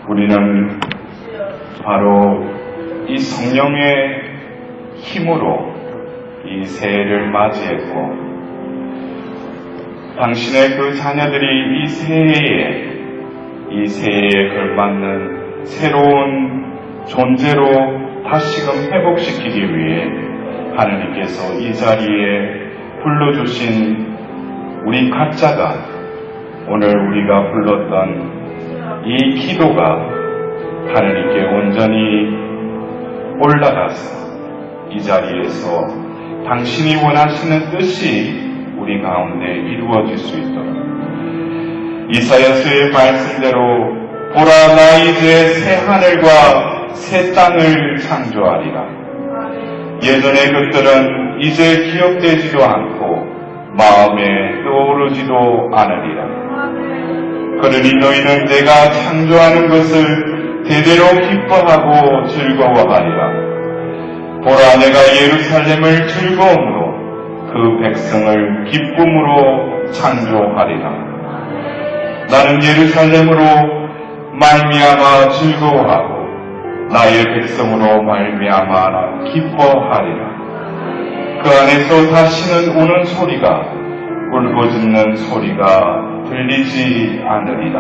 우리는 바로 이 성령의 힘으로 이 새해를 맞이했고, 당신의 그 자녀들이 이 새해에 걸맞는 새로운 존재로 다시금 회복시키기 위해 하느님께서 이 자리에 불러주신 우리 각자가 오늘 우리가 불렀던 이 기도가 하느님께 온전히 올라가서 이 자리에서 당신이 원하시는 뜻이 우리 가운데 이루어질 수 있도록, 이사야서의 말씀대로 보라, 나 이제 새 하늘과 새 땅을 창조하리라. 예전의 것들은 이제 기억되지도 않고 마음에 떠오르지도 않으리라. 그러니 너희는 내가 창조하는 것을 대대로 기뻐하고 즐거워하리라. 보라, 내가 예루살렘을 즐거움으로 그 백성을 기쁨으로 창조하리라. 나는 예루살렘으로 말미암아 즐거워하고 나의 백성으로 말미암아 기뻐하리라. 그 안에서 다시는 우는 소리가, 울부짖는 소리가 들리지 않으리라.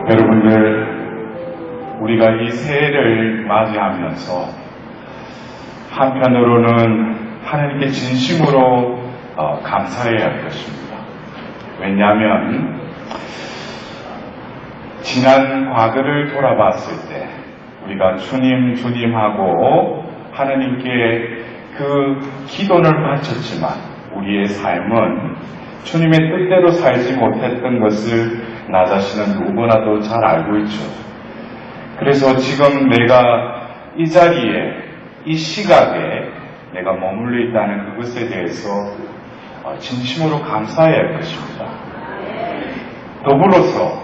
여러분들, 우리가 이 새해를 맞이하면서 한편으로는 하나님께 진심으로 감사해야 할 것입니다. 왜냐하면 지난 과거를 돌아봤을 때 우리가 주님 하고 하나님께 그 기도를 바쳤지만 우리의 삶은 주님의 뜻대로 살지 못했던 것을 나 자신은 누구나도 잘 알고 있죠. 그래서 지금 내가 이 자리에, 이 시각에 내가 머물러 있다는 그것에 대해서 진심으로 감사해야 할 것입니다. 더불어서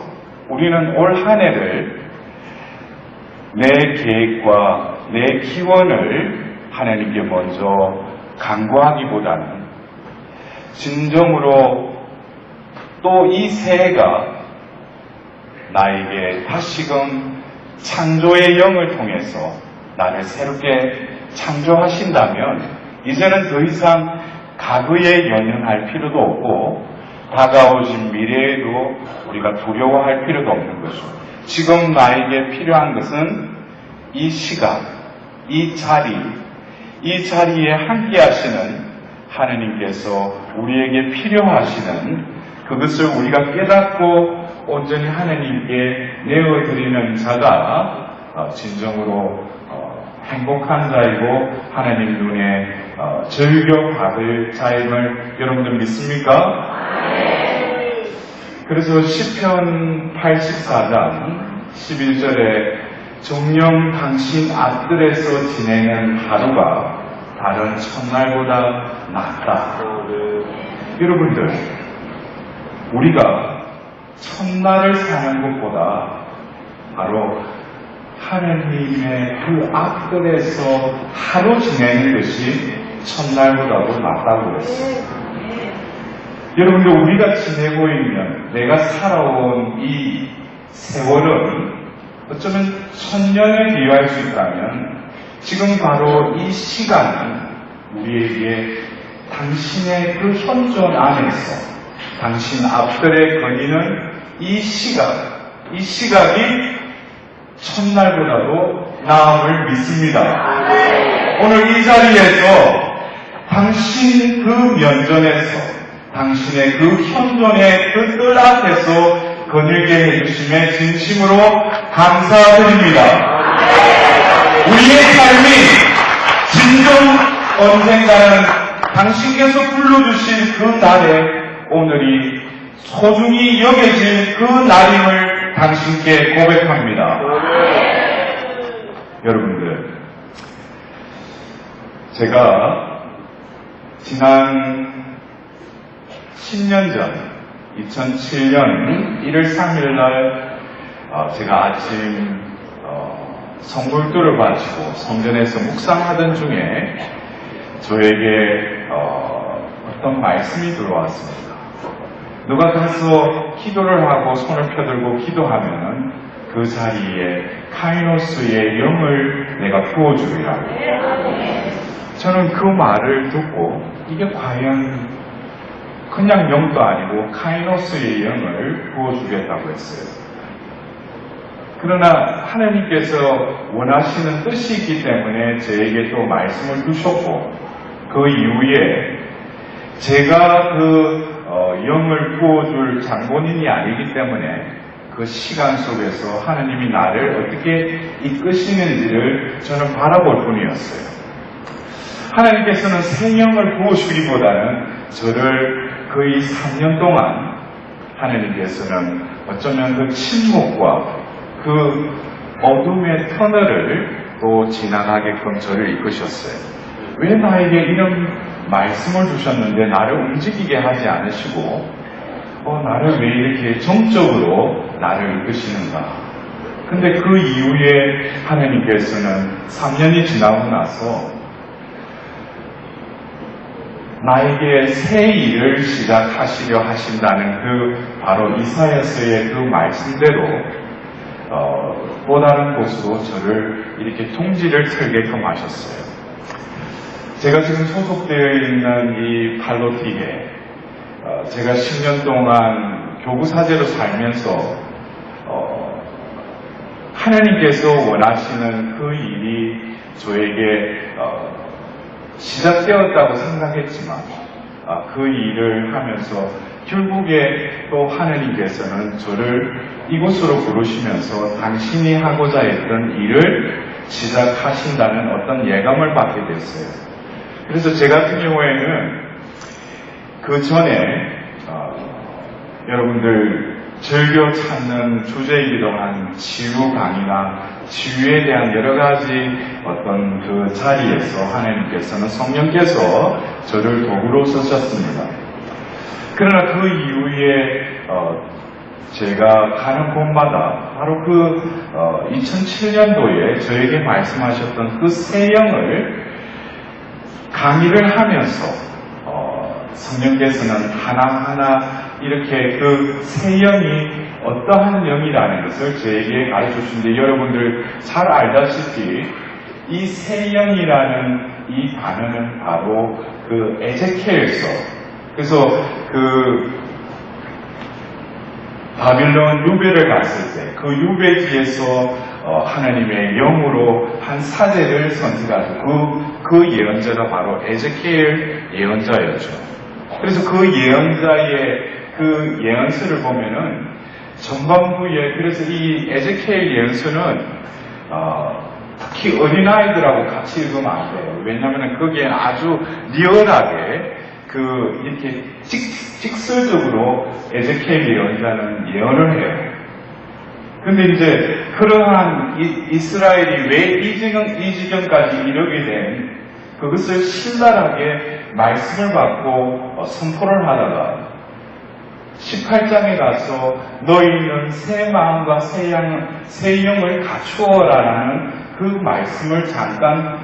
우리는 올 한 해를 내 계획과 내 기원을 하나님께 먼저 간구하기보다는 진정으로 또 이 새해가 나에게 다시금 창조의 영을 통해서 나를 새롭게 창조하신다면 이제는 더 이상 과거에 연연할 필요도 없고 다가오신 미래에도 우리가 두려워할 필요도 없는 것이고, 지금 나에게 필요한 것은 이 시간, 이 자리에 함께 하시는 하느님께서 우리에게 필요하시는 그것을 우리가 깨닫고 온전히 하느님께 내어드리는 자가 진정으로 행복한 자이고 하나님 눈에 즐겨받을 자임을 여러분들 믿습니까? 그래서 시편 84장 11절에 정녕 당신 앞뜰에서 지내는 하루가 다른 첫날보다 낫다. 여러분들, 우리가 첫날을 사는 것보다 바로 하느님의 그 앞뜰에서 하루 지내는 것이 첫날보다도 낫다고 그랬어요. 여러분들, 우리가 지내고 있는, 내가 살아온 이 세월은 어쩌면 1000년에 비유할 수 있다면 지금 바로 이 시간은 우리에게 당신의 그 현존 안에서 당신 앞뜰에 거니는 이 시각이 첫날보다도 나음을 믿습니다. 오늘 이 자리에서 당신 그 면전에서 당신의 그 현존의 그 뜰 앞에서 거닐게 해주심에 진심으로 감사드립니다. 우리의 삶이 진정 언젠가는 당신께서 불러주신 그 날에 오늘이 소중히 여겨질 그 날임을 당신께 고백합니다. 여러분들, 제가 지난 10년 전 2007년 1월 3일 날 제가 아침 성물도를 바치고 성전에서 묵상하던 중에 저에게 어떤 말씀이 들어왔습니다. 누가 가서 기도를 하고 손을 펴들고 기도하면은 그 자리에 카이노스의 영을 내가 부어주리라. 저는 그 말을 듣고 이게 과연 그냥 영도 아니고 카이노스의 영을 부어주겠다고 했어요. 그러나 하나님께서 원하시는 뜻이기 때문에 저에게 또 말씀을 주셨고 그 이후에 제가 그 영을 부어줄 장본인이 아니기 때문에 그 시간 속에서 하나님이 나를 어떻게 이끄시는지를 저는 바라볼 뿐이었어요. 하나님께서는 새 영을 부어주기보다는 저를 거의 3년 동안 하나님께서는 어쩌면 그 침묵과 그 어둠의 터널을 또 지나가게끔 저를 이끄셨어요. 왜 나에게 이런 말씀을 주셨는데 나를 움직이게 하지 않으시고 나를 왜 이렇게 정적으로 나를 이끄시는가. 근데 그 이후에 하나님께서는 3년이 지나고 나서 나에게 새 일을 시작하시려 하신다는 그 바로 이사야서의 그 말씀대로 또 다른 곳으로 저를 이렇게 통지를 틀게끔 하셨어요. 제가 지금 소속되어 있는 이 팔로틱에 제가 10년 동안 교구사제로 살면서 하나님께서 원하시는 그 일이 저에게 시작되었다고 생각했지만 그 일을 하면서 결국에 또 하나님께서는 저를 이곳으로 부르시면서 당신이 하고자 했던 일을 시작하신다는 어떤 예감을 받게 됐어요. 그래서 제 같은 경우에는 그 전에 여러분들 즐겨 찾는 주제이기도 한 치유 강의나 치유에 대한 여러 가지 어떤 그 자리에서 하나님께서는 성령께서 저를 도구로 쓰셨습니다. 그러나 그 이후에 제가 가는 곳마다 바로 그 2007년도에 저에게 말씀하셨던 그 새 영을 강의를 하면서 성령께서는 하나하나 이렇게 그 새 영이 어떠한 영이라는 것을 저에게 가르쳐주신데 여러분들 잘 알다시피 이 새 영이라는 이 단어는 바로 그 에제키엘서 그래서 그 바빌론 유배를 갔을 때 그 유배지에서 하나님의 영으로 한 사제를 선택하고 그 예언자가 바로 에제키엘 예언자였죠. 그래서 그 예언자의 그 예언서를 보면은 전반부에 그래서 이 에제키엘 예언서는 특히 어린아이들하고 같이 읽으면 안 돼요. 왜냐하면 거기에 아주 리얼하게 그 이렇게 직설적으로 에제키엘 예언자는 예언을 해요. 근데 이제 그러한 이스라엘이 왜 이 지경까지 이르게 된 그것을 신랄하게 말씀을 받고 선포를 하다가 18장에 가서 너희는 새 마음과 새 영을 갖추어라라는 그 말씀을 잠깐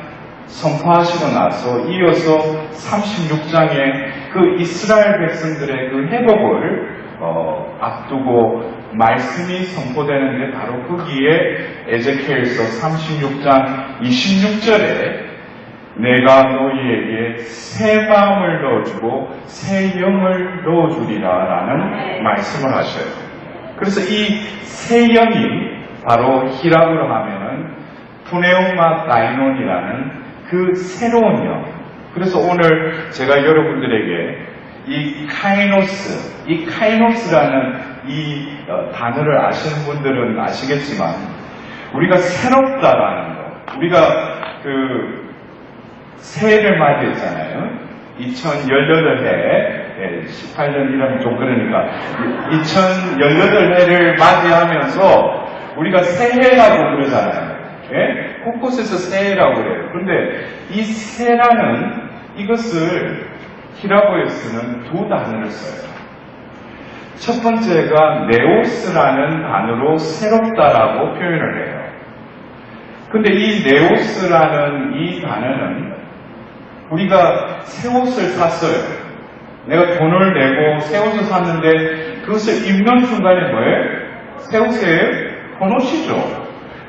선포하시고 나서 이어서 36장에 그 이스라엘 백성들의 그 회복을 앞두고 말씀이 선포되는데 바로 거기에 에제키엘서 36장 26절에 내가 너희에게 새 마음을 넣어주고 새 영을 넣어주리라 라는 말씀을 하셔요. 그래서 이 새 영이 바로 히라브로 하면은 푸네오마 다이논이라는 그 새로운 영. 그래서 오늘 제가 여러분들에게 이 카이노스라는 이 단어를 아시는 분들은 아시겠지만 우리가 새롭다라는 거. 우리가 그 새해를 맞이했잖아요. 2018해 18년이라면 좀 그러니까 2018해를 맞이하면서 우리가 새해라고 그러잖아요. 예? 곳곳에서 새해라고 그래요. 그런데 이 새라는 이것을 히라보에서는 두 단어를 써요. 첫 번째가 네오스라는 단어로 새롭다라고 표현을 해요. 근데 이 네오스라는 이 단어는 우리가 새 옷을 샀어요. 내가 돈을 내고 새 옷을 샀는데 그것을 입는 순간에 뭐예요? 새 옷에 번호시죠.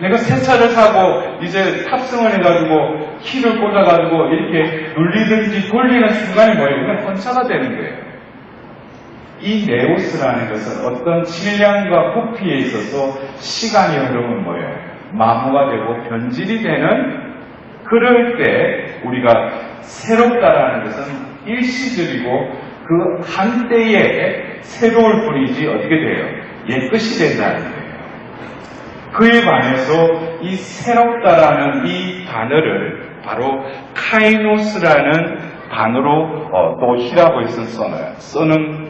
내가 새 차를 사고 이제 탑승을 해가지고 키를 꽂아가지고 이렇게 눌리든지 돌리는 순간에 뭐예요? 그냥 헌차가 되는 거예요. 이 네오스라는 것은 어떤 질량과 부피에 있어서 시간이 흐르면 뭐예요? 마모가 되고 변질이 되는 그럴 때 우리가 새롭다라는 것은 일시적이고 그 한때에 새로울 뿐이지 어떻게 돼요? 옛것이 된다는 거예요. 그에 반해서 이 새롭다라는 이 단어를 바로 카이노스라는 단어로 또 히라보에서 쓰는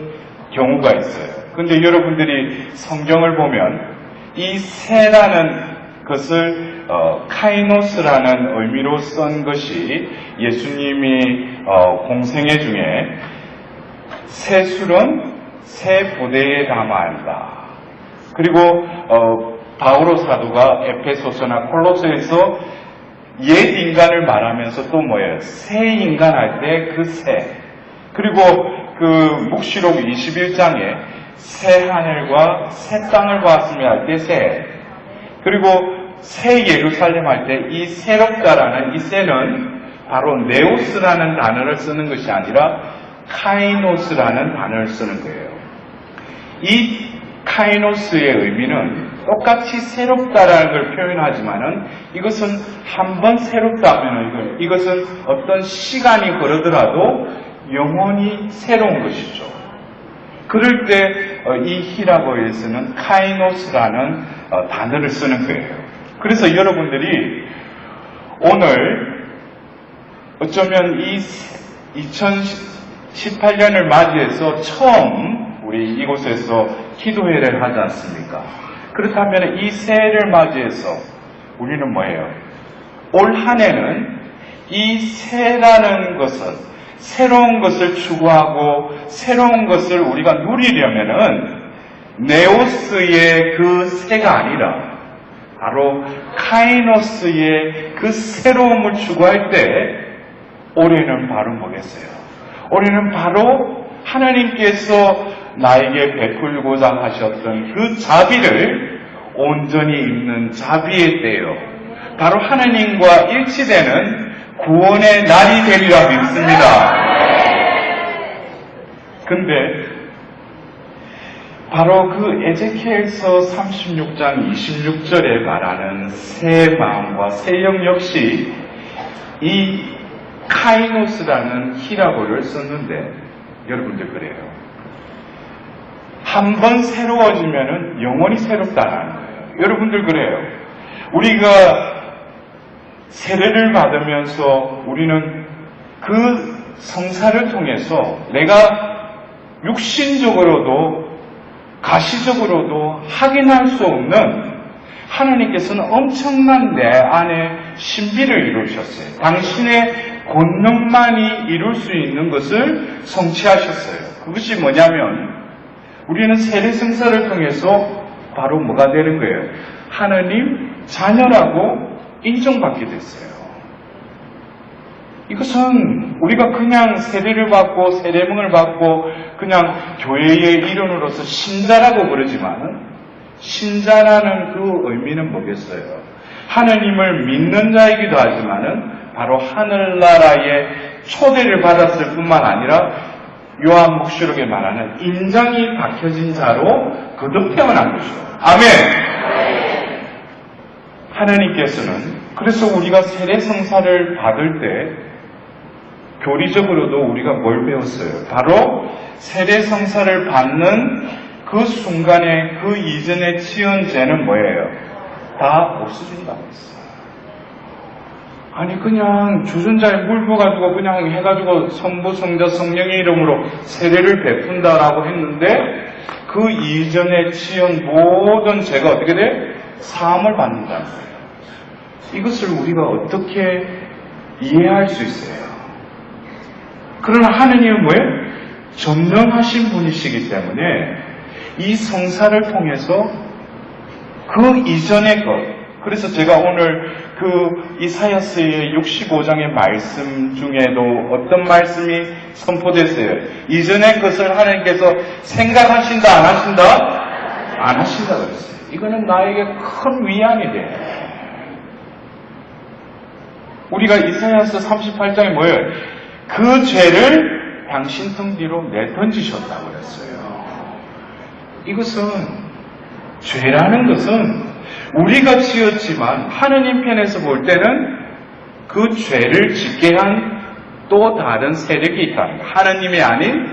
경우가 있어요. 근데 여러분들이 성경을 보면 이 새라는 것을 카이노스라는 의미로 쓴 것이 예수님이 공생애 중에 새 술은 새 부대에 담아야 한다. 그리고 바오로 사도가 에페소서나 콜로스에서 옛 인간을 말하면서 또 뭐예요? 새 인간 할 때 그 새. 그리고 그 묵시록 21장에 새 하늘과 새 땅을 보았으며 할 때 새. 그리고 새 예루살렘 할 때 이 새롭다라는 이 새는 바로 네오스라는 단어를 쓰는 것이 아니라 카이노스라는 단어를 쓰는 거예요. 이 카이노스의 의미는 똑같이 새롭다라는 걸 표현하지만은 이것은 한번 새롭다면 이것은 어떤 시간이 흐르더라도 영원히 새로운 것이죠. 그럴 때 이 히라보에서는 카이노스라는 단어를 쓰는 거예요. 그래서 여러분들이 오늘 어쩌면 이 2018년을 맞이해서 처음 우리 이곳에서 기도회를 하지 않습니까? 그렇다면 이 새해를 맞이해서 우리는 뭐예요? 올 한 해는 이 새라는 것은 새로운 것을 추구하고 새로운 것을 우리가 누리려면은 네오스의 그 새가 아니라 바로 카이노스의 그 새로움을 추구할 때 올해는 바로 뭐겠어요? 올해는 바로 하나님께서 나에게 베풀고자 하셨던 그 자비를 온전히 입는 자비의 때요. 바로 하나님과 일치되는 구원의 날이 되리라 믿습니다. 근데 바로 그 에제키엘서 36장 26절에 말하는 새 마음과 새 영 역시 이 카이노스라는 히라보를 썼는데 여러분들 그래요. 한 번 새로워지면은 영원히 새롭다는 거예요. 여러분들 그래요. 우리가 세례를 받으면서 우리는 그 성사를 통해서 내가 육신적으로도 가시적으로도 확인할 수 없는 하나님께서는 엄청난 내 안에 신비를 이루셨어요. 당신의 권능만이 이룰 수 있는 것을 성취하셨어요. 그것이 뭐냐면 우리는 세례성사를 통해서 바로 뭐가 되는 거예요? 하나님 자녀라고 인정받게 됐어요. 이것은 우리가 그냥 세례를 받고 세례명을 받고 그냥 교회의 일원으로서 신자라고 그러지만 신자라는 그 의미는 뭐겠어요? 하나님을 믿는 자이기도 하지만은 바로 하늘나라의 초대를 받았을 뿐만 아니라 요한묵시록에 말하는 인장이 박혀진 자로 거듭 태어난 것이죠. 아멘! 하나님께서는 그래서 우리가 세례성사를 받을 때 교리적으로도 우리가 뭘 배웠어요? 바로 세례성사를 받는 그 순간에 그 이전에 지은 죄는 뭐예요? 다 없어진다고 했어요. 아니 그냥 주전자에 물 부어가지고 그냥 해가지고 성부, 성자, 성령의 이름으로 세례를 베푼다라고 했는데 그 이전에 지은 모든 죄가 어떻게 돼? 사함을 받는다는 거예요. 이것을 우리가 어떻게 이해할 수 있어요? 그러나 하느님은 뭐예요? 전능하신 분이시기 때문에 이 성사를 통해서 그 이전의 것, 그래서 제가 오늘 그 이사야서의 65장의 말씀 중에도 어떤 말씀이 선포됐어요. 이전의 것을 하나님께서 생각하신다, 안 하신다? 안 하신다 그랬어요. 이거는 나에게 큰 위안이 돼. 우리가 이사야서 38장에 뭐예요? 그 죄를 당신 등 뒤로 내던지셨다고 그랬어요. 이것은 죄라는 것은 우리가 지었지만 하느님 편에서 볼 때는 그 죄를 짓게 한 또 다른 세력이 있다. 하느님이 아닌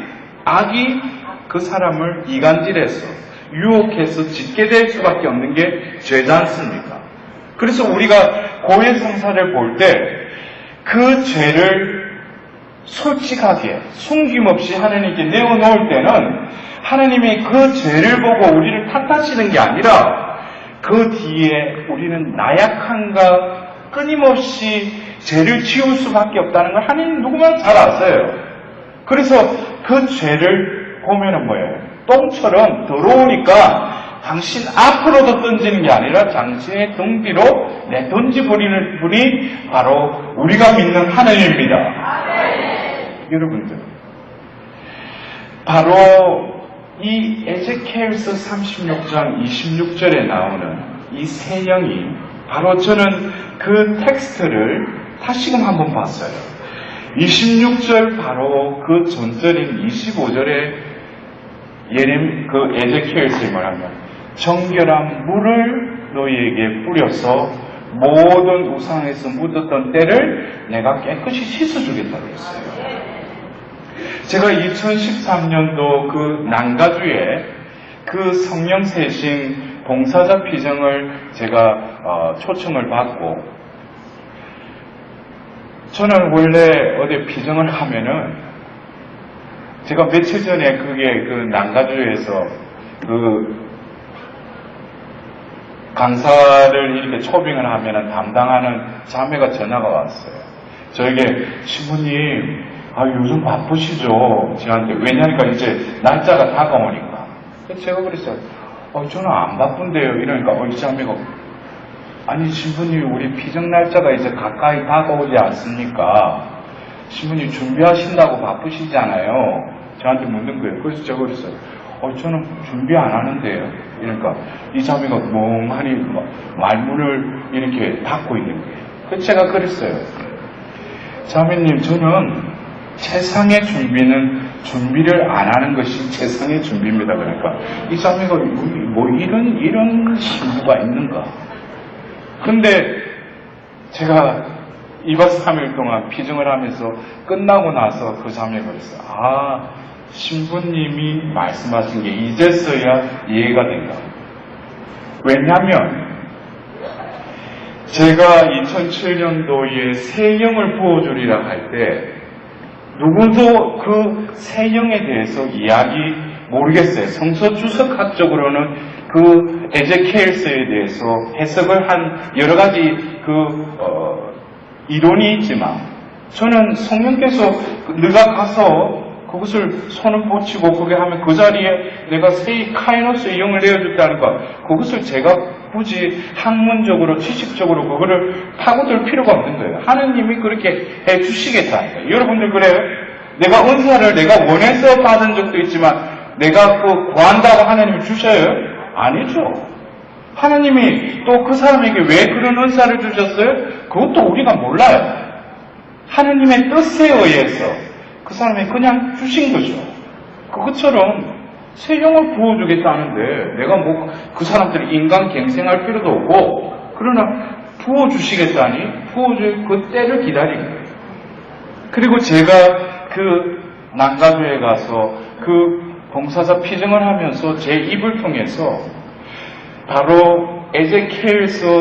악이 그 사람을 이간질해서 유혹해서 짓게 될 수밖에 없는 게 죄지 않습니까? 그래서 우리가 고해성사를 볼 때 그 죄를 솔직하게 숨김없이 하나님께 내어놓을 때는 하나님이 그 죄를 보고 우리를 탓하시는 게 아니라 그 뒤에 우리는 나약한가 끊임없이 죄를 지을 수밖에 없다는 걸 하나님 누구나 잘 아세요. 그래서 그 죄를 보면은 뭐예요? 똥처럼 더러우니까 당신 앞으로도 던지는 게 아니라 당신의 등 뒤로 내던지버리는 분이 바로 우리가 믿는 하나님입니다. 여러분들, 바로 이 에제키엘서 36장 26절에 나오는 이 세 영이 바로 저는 그 텍스트를 다시금 한번 봤어요. 26절 바로 그 전절인 25절에 그 에제키엘서에 말하면 정결한 물을 너희에게 뿌려서 모든 우상에서 묻었던 때를 내가 깨끗이 씻어주겠다고 했어요. 제가 2013년도 그 난가주에 그 성령 세신 봉사자 피정을 제가 초청을 받고, 저는 원래 어디 피정을 하면은 제가 며칠 전에 그게 그 난가주에서 그 강사를 이렇게 초빙을 하면은 담당하는 자매가 전화가 왔어요. 저에게 신부님, 요즘 바쁘시죠? 저한테. 왜냐니까 이제 날짜가 다가오니까. 제가 그랬어요. 저는 안 바쁜데요. 이러니까 이 자매가, 아니 신부님, 우리 피정 날짜가 이제 가까이 다가오지 않습니까? 신부님 준비하신다고 바쁘시잖아요. 저한테 묻는 거예요. 그래서 제가 그랬어요. 저는 준비 안 하는데요. 이러니까 이 자매가 멍하니 말문을 이렇게 닫고 있는 거예요. 그래서 제가 그랬어요. 자매님, 저는 세상의 준비는 준비를 안 하는 것이 세상의 준비입니다. 그러니까 이 자매가 뭐 이런 신부가 있는가. 근데 제가 2박 3일 동안 피정을 하면서 끝나고 나서 그 자매가 그랬어요. 신부님이 말씀하신 게 이제서야 이해가 된다. 왜냐하면 제가 2007년도에 새 영을 부어주리라 할 때 누구도 그 새 영에 대해서 이야기 모르겠어요. 성서 주석학적으로는 그 에제키엘서에 대해서 해석을 한 여러 가지 이론이 있지만, 저는 성령께서 네가 가서 그것을 손을 뻗치고 그게 하면 그 자리에 내가 새 카이노스의 영을 내어줬다는 것, 그것을 제가 굳이 학문적으로 지식적으로 그거를 파고들 필요가 없는 거예요. 하느님이 그렇게 해주시겠다는 거예요. 여러분들 그래요? 내가 은사를 내가 원해서 받은 적도 있지만 내가 구한다고 하나님이 주셔요? 아니죠. 하나님이 또 그 사람에게 왜 그런 은사를 주셨어요? 그것도 우리가 몰라요. 하나님의 뜻에 의해서 그 사람이 그냥 주신 거죠. 그것처럼 새 영을 부어주겠다는데 내가 그 사람들이 인간 갱생할 필요도 없고, 그러나 부어주시겠다니 부어줄 그 때를 기다린 거예요. 그리고 제가 그 난가주에 가서 그 봉사자 피정을 하면서 제 입을 통해서 바로 에제키엘서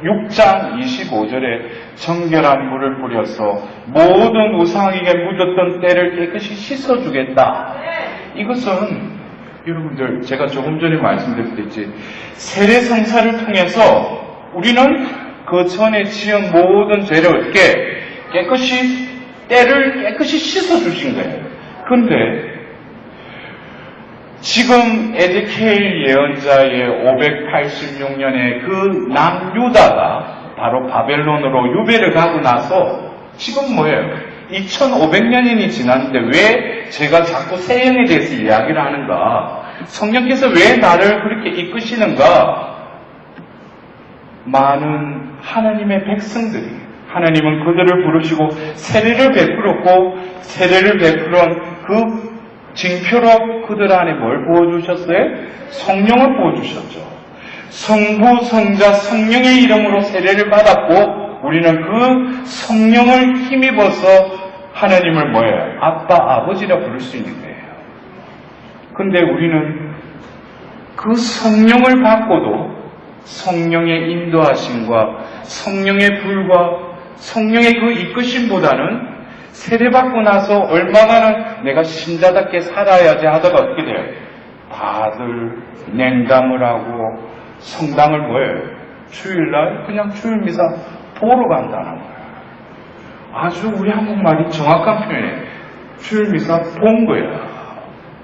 36장 25절에 정결한 물을 뿌려서 모든 우상에게 묻었던 때를 깨끗이 씻어주겠다. 이것은 여러분들, 제가 조금 전에 말씀드렸듯이 세례성사를 통해서 우리는 그 전에 지은 모든 죄를 어떻게 때를 깨끗이 씻어주신 거예요. 그런데 지금 에zeki엘 예언자의 586년에 그 남유다가 바로 바벨론으로 유배를 가고 나서 지금 뭐예요? 2500년이 지났는데 왜 제가 자꾸 세형에 대해서 이야기를 하는가? 성령께서 왜 나를 그렇게 이끄시는가? 많은 하나님의 백성들이, 하나님은 그들을 부르시고 세례를 베풀었고, 세례를 베풀은 그 징표로 그들 안에 뭘 부어주셨어요? 성령을 부어주셨죠. 성부, 성자, 성령의 이름으로 세례를 받았고, 우리는 그 성령을 힘입어서 하나님을 뭐예요? 아빠, 아버지라 부를 수 있는 거예요. 근데 우리는 그 성령을 받고도 성령의 인도하심과 성령의 불과 성령의 그 이끄심보다는 세례받고 나서 얼마나 내가 신자답게 살아야지 하다가 어떻게 돼요? 다들 냉담을 하고 성당을 뭐예요? 주일날 그냥 주일미사 보러 간다는 거예요. 아주 우리 한국말이 정확한 표현이에요. 주일미사 본 거예요.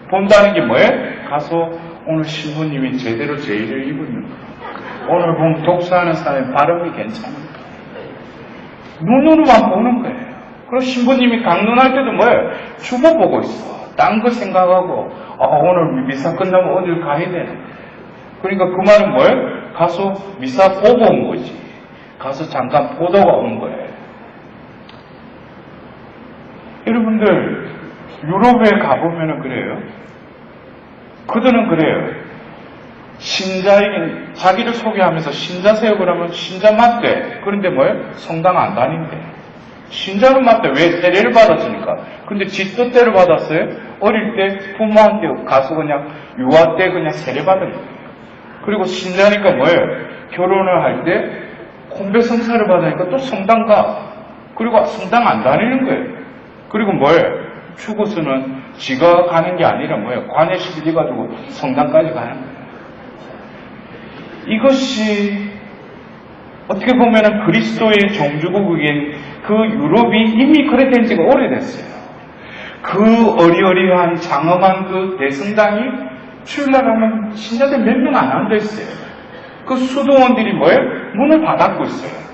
본다는 게 뭐예요? 가서 오늘 신부님이 제대로 제의를 입었는가? 오늘 보면 독서하는 사람의 발음이 괜찮은가? 눈으로만 보는 거예요. 그리고 신부님이 강론할 때도 뭐예요? 주보 보고 있어. 딴 거 생각하고, 오늘 미사 끝나면 어딜 가야 되네. 그러니까 그 말은 뭐예요? 가서 미사 보고 온 거지. 가서 잠깐 보다가 온 거예요. 여러분들, 유럽에 가보면은 그래요. 그들은 그래요. 신자에게 자기를 소개하면서 신자 세역을 하면 신자 맞대. 그런데 뭐예요? 성당 안 다닌대. 신자는 맞대. 왜? 세례를 받았으니까. 근데 지 뜻대로 받았어요? 어릴 때 부모한테 가서 그냥 유아 때 그냥 세례 받은 거예요. 그리고 신자니까 뭐예요? 결혼을 할 때 공배 성사를 받으니까 또 성당 가. 그리고 성당 안 다니는 거예요. 그리고 뭐예요? 죽어서는 지가 가는 게 아니라 뭐예요? 관에 실려가지고 성당까지 가는 거예요. 이것이 어떻게 보면 그리스도의 종주국인 그 유럽이 이미 그래 된 지가 오래됐어요. 그 어리어리한 장엄한 그 대성당이 주일날 하면 신자들 몇 명 안 앉아있어요. 그 수도원들이 뭐예요? 문을 닫고 있어요.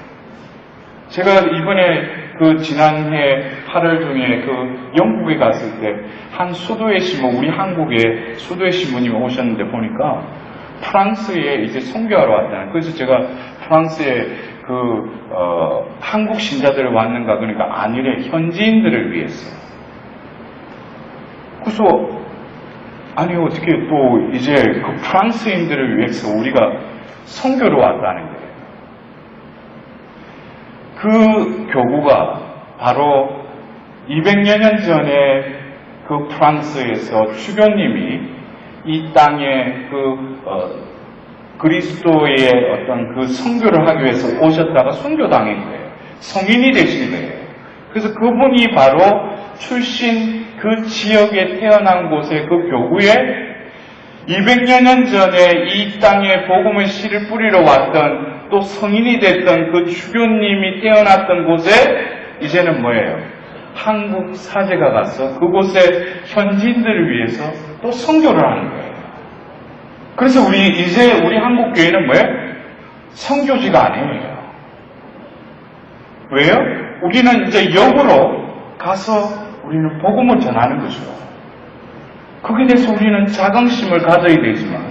제가 이번에 그 지난해 8월 중에 그 영국에 갔을 때 한 수도의 신부, 우리 한국의 수도의 신부님이 오셨는데 보니까 프랑스에 이제 선교하러 왔다는. 그래서 제가 프랑스에 한국 신자들을 왔는가 그러니까 아니래, 현지인들을 위해서. 그래서 아니 어떻게 또 이제 그 프랑스인들을 위해서 우리가 선교로 왔다는 거예요. 그 교구가 바로 200여 년 전에 그 프랑스에서 추교님이 이 땅에 그리스도의 어떤 그 선교를 하기 위해서 오셨다가 선교당한 거예요. 성인이 되신 거예요. 그래서 그분이 바로 출신 그 지역에 태어난 곳의 그 교구에 200여 년 전에 이 땅에 복음의 씨를 뿌리러 왔던 또 성인이 됐던 그 주교님이 태어났던 곳에 이제는 뭐예요? 한국 사제가 가서 그곳에 현지인들을 위해서 또 선교를 하는 거예요. 그래서 우리 한국 교회는 뭐예요? 선교지가 아니에요. 왜요? 우리는 이제 역으로 가서 우리는 복음을 전하는 거죠. 거기에 대해서 우리는 자긍심을 가져야 되지만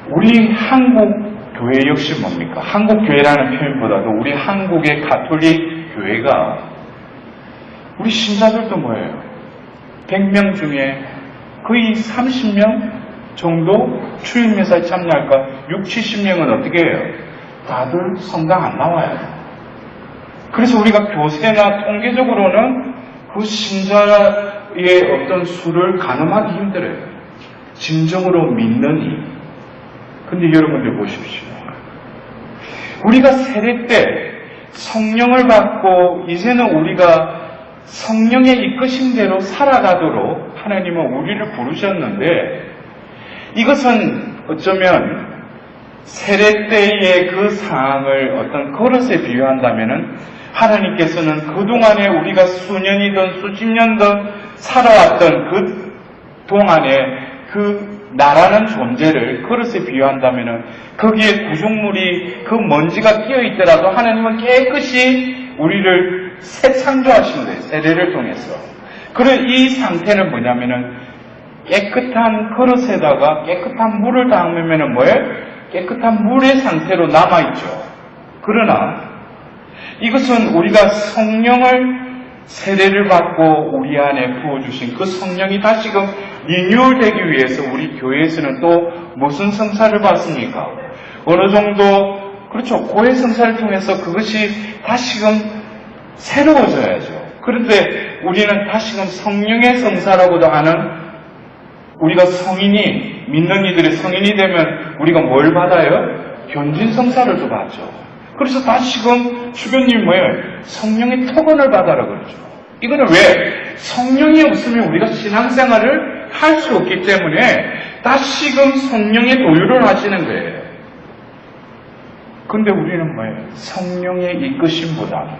우리 한국 교회 역시 뭡니까? 한국 교회라는 표현보다도 우리 한국의 가톨릭 교회가 우리 신자들도 뭐예요? 100명 중에 거의 30명 정도 주일미사에 참여할까? 60, 70명은 어떻게 해요? 다들 성당 안 나와요. 그래서 우리가 교세나 통계적으로는 그 신자의 어떤 수를 가늠하기 힘들어요. 진정으로 믿느니. 근데 여러분들 보십시오. 우리가 세례 때 성령을 받고 이제는 우리가 성령의 이끄심대로 살아가도록 하나님은 우리를 부르셨는데 이것은 어쩌면 세례 때의 그 상황을 어떤 그릇에 비유한다면은 하나님께서는 그동안에 우리가 수년이든 수십 년든 살아왔던 그 동안에 그 나라는 존재를 그릇에 비유한다면은 거기에 구속물이 그 먼지가 끼어 있더라도 하나님은 깨끗이 우리를 새 창조하신 거예요. 세례를 통해서. 그런 이 상태는 뭐냐면은 깨끗한 그릇에다가 깨끗한 물을 담으면은 뭐예요? 깨끗한 물의 상태로 남아있죠. 그러나 이것은 우리가 성령을 세례를 받고 우리 안에 부어주신 그 성령이 다시금 리뉴얼되기 위해서 우리 교회에서는 또 무슨 성사를 받습니까? 어느 정도 그렇죠. 고해 성사를 통해서 그것이 다시금 새로워져야죠. 그런데 우리는 다시금 성령의 성사라고도 하는 우리가 성인이 믿는 이들의 성인이 되면 우리가 뭘 받아요? 견진 성사를 또 받죠. 그래서 다시금 주변님이 뭐예요? 성령의 특권을 받아라 그러죠. 이거는 왜? 성령이 없으면 우리가 신앙생활을 할 수 없기 때문에 다시금 성령의 도유를 하시는 거예요. 근데 우리는 뭐예요? 성령의 이끄심보다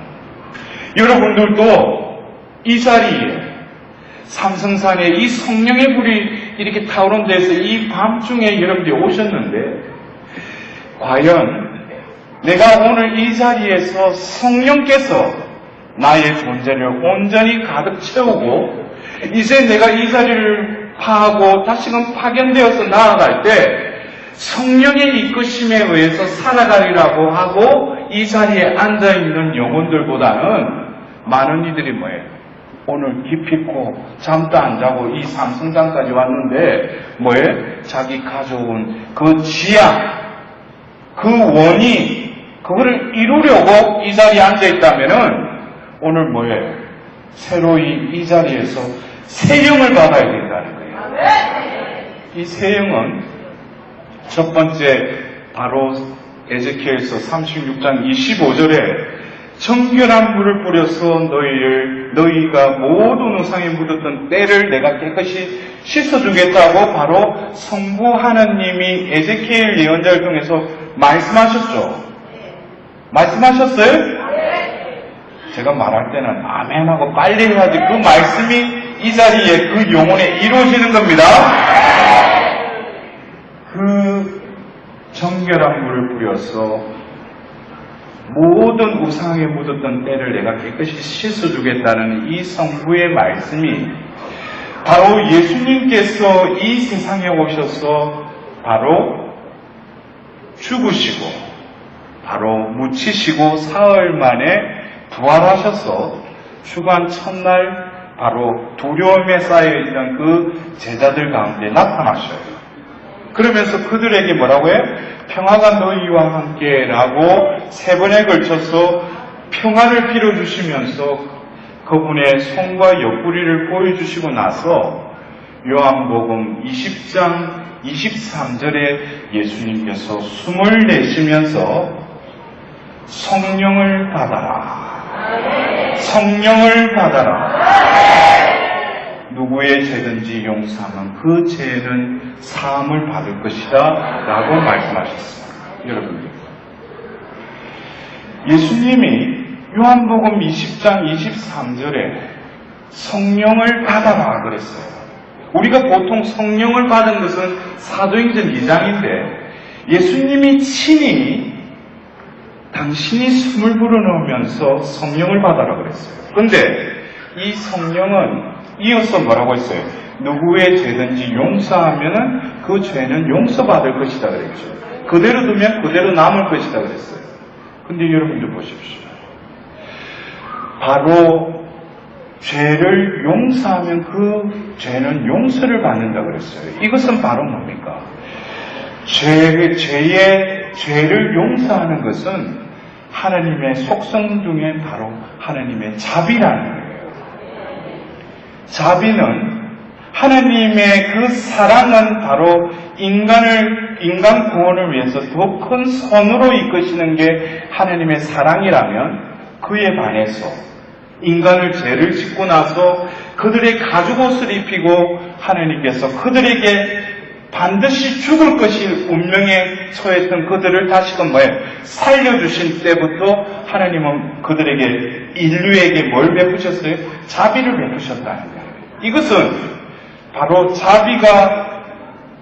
여러분들도 이 자리에 삼성산에 이 성령의 불이 이렇게 타오른 데서 이 밤중에 여러분들이 오셨는데 과연 내가 오늘 이 자리에서 성령께서 나의 존재를 온전히 가득 채우고 이제 내가 이 자리를 파하고 다시금 파견되어서 나아갈 때 성령의 이끄심에 의해서 살아가리라고 하고 이 자리에 앉아있는 영혼들보다는 많은 이들이 뭐예요? 오늘 기피코 잠도 안 자고 이 삼성장까지 왔는데 뭐예요? 자기 가져온 그 지향, 그 원이 그거를 이루려고 이 자리에 앉아있다면은 오늘 뭐예요? 새로이 이 자리에서 새 영을 받아야 된다는 거예요. 이 새 영은 첫 번째 바로 에제키엘서 36장 25절에 정결한 물을 뿌려서 너희가 모든 우상에 묻었던 때를 내가 깨끗이 씻어주겠다고 바로 성부 하나님이 에제키엘 예언자를 통해서 말씀하셨죠. 말씀하셨어요? 제가 말할 때는 아멘하고 빨리 해야지 그 말씀이 이 자리에 그 영혼에 이루어지는 겁니다. 그 정결한 물을 뿌려서 모든 우상에 묻었던 때를 내가 깨끗이 씻어주겠다는 이 성부의 말씀이 바로 예수님께서 이 세상에 오셔서 바로 죽으시고 바로 묻히시고 사흘 만에 부활하셔서 주간 첫날 바로 두려움에 쌓여있던 그 제자들 가운데 나타나셔요. 그러면서 그들에게 뭐라고 해요? 평화가 너희와 함께라고 세 번에 걸쳐서 평화를 빌어주시면서 그분의 손과 옆구리를 보여주시고 나서 요한복음 20장 23절에 예수님께서 숨을 내쉬면서 성령을 받아라. 성령을 받아라. 누구의 죄든지 용서하면 그 죄는 사함을 받을 것이다 라고 말씀하셨습니다. 여러분들, 예수님이 요한복음 20장 23절에 성령을 받아라 그랬어요. 우리가 보통 성령을 받은 것은 사도행전 2장인데 예수님이 친히 당신이 숨을 불어넣으면서 성령을 받아라 그랬어요. 그런데 이 성령은 이어서 뭐라고 했어요? 누구의 죄든지 용서하면 그 죄는 용서받을 것이다 그랬죠. 그대로 두면 그대로 남을 것이다 그랬어요. 근데 여러분들 보십시오. 바로 죄를 용서하면 그 죄는 용서를 받는다 그랬어요. 이것은 바로 뭡니까? 죄를 용서하는 것은 하나님의 속성 중에 바로 하나님의 자비라는 거예요. 자비는 하나님의 그 사랑은 바로 인간 구원을 위해서 더 큰 선으로 이끄시는 게 하나님의 사랑이라면 그에 반해서 인간을 죄를 짓고 나서 그들의 가죽옷을 입히고 하나님께서 그들에게 반드시 죽을 것이 운명에 처했던 그들을 다시금 살려주신 때부터 하나님은 그들에게 인류에게 뭘 베푸셨어요? 자비를 베푸셨다는 거예요. 이것은 바로 자비가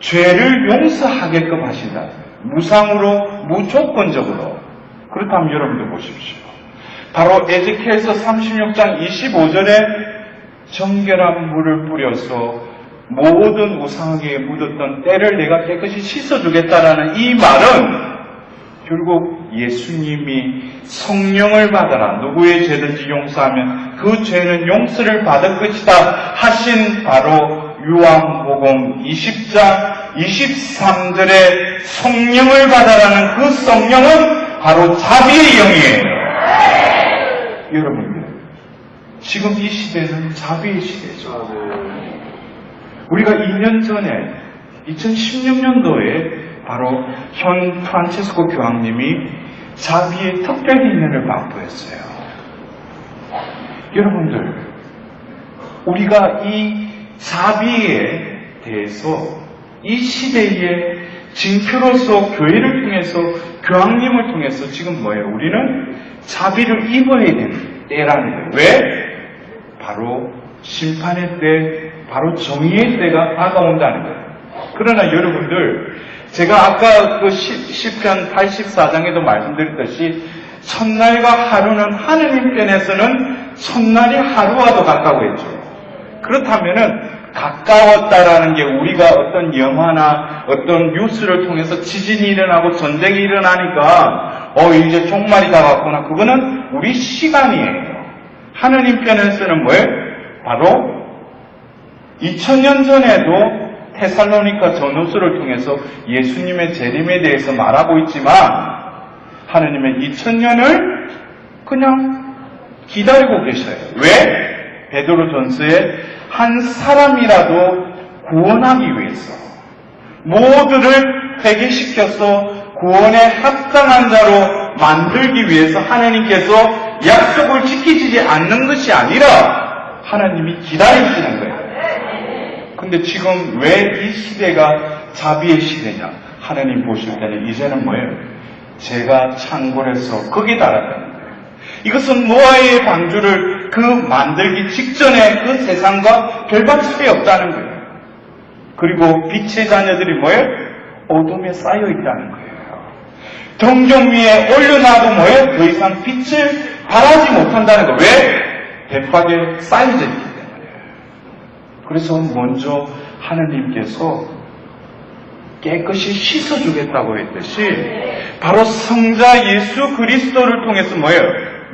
죄를 용서하게끔 하신다. 무상으로, 무조건적으로. 그렇다면 여러분들 보십시오. 바로 에ze키엘서 36장 25절에 정결한 물을 뿌려서 모든 우상에게 묻었던 때를 내가 깨끗이 씻어주겠다라는 이 말은 결국 예수님이 성령을 받아라. 누구의 죄든지 용서하면 그 죄는 용서를 받을 것이다 하신 바로 요한복음 20장 23절에 성령을 받아라는 그 성령은 바로 자비의 영이에요. 여러분들, 지금 이 시대는 자비의 시대죠. 우리가 2년 전에 2016년도에 바로 현 프란체스코 교황님이 자비의 특별 인연을 방부했어요. 여러분들, 우리가 이 자비에 대해서 이 시대의 징표로서 교회를 통해서 교황님을 통해서 지금 뭐예요? 우리는 자비를 입어야 되는 때라는 거예요. 왜? 바로 심판의 때, 바로 정의의 때가 다가온다는 거예요. 그러나 여러분들, 제가 아까 그 시편 84장에도 말씀드렸듯이 첫날과 하루는 하느님 편에서는 첫날이 하루와도 가까워했죠. 그렇다면은 가까웠다라는 게 우리가 어떤 영화나 어떤 뉴스를 통해서 지진이 일어나고 전쟁이 일어나니까 이제 종말이 다가왔구나. 그거는 우리 시간이에요. 하느님 편에서는 뭐예요? 바로 2000년 전에도 테살로니가 전후서를 통해서 예수님의 재림에 대해서 말하고 있지만 하느님은 2000년을 그냥 기다리고 계셔요. 왜? 베드로전서에 한 사람이라도 구원하기 위해서 모두를 회개시켜서 구원에 합당한 자로 만들기 위해서 하나님께서 약속을 지키지 않는 것이 아니라 하나님이 기다리시는 거예요. 근데 지금 왜 이 시대가 자비의 시대냐? 하나님 보실 때는 이제는 뭐예요? 제가 창궐해서 거기에 달았다는 거예요. 이것은 노아의 방주를 그 만들기 직전에 그 세상과 별반 차이 없다는 거예요. 그리고 빛의 자녀들이 뭐예요? 어둠에 쌓여 있다는 거예요. 동정 위에 올려놔도 뭐예요? 더 이상 빛을 발하지 못한다는 거예요. 왜? 대박에 쌓여져 있기 때문에. 그래서 먼저 하나님께서 깨끗이 씻어주겠다고 했듯이 바로 성자 예수 그리스도를 통해서 뭐예요?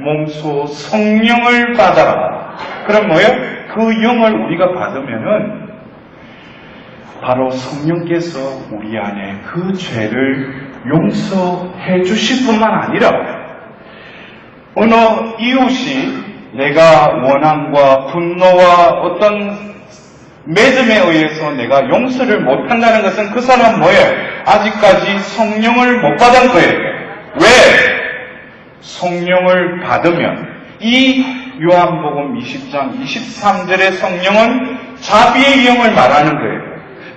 몸소 성령을 받아라. 그럼 뭐예요? 그 영을 우리가 받으면은 바로 성령께서 우리 안에 그 죄를 용서해 주실 뿐만 아니라 어느 이웃이 내가 원함과 분노와 어떤 매듭에 의해서 내가 용서를 못한다는 것은 그 사람 뭐예요? 아직까지 성령을 못 받은 거예요. 왜? 성령을 받으면 이 요한복음 20장 23절의 성령은 자비의 영을 말하는 거예요.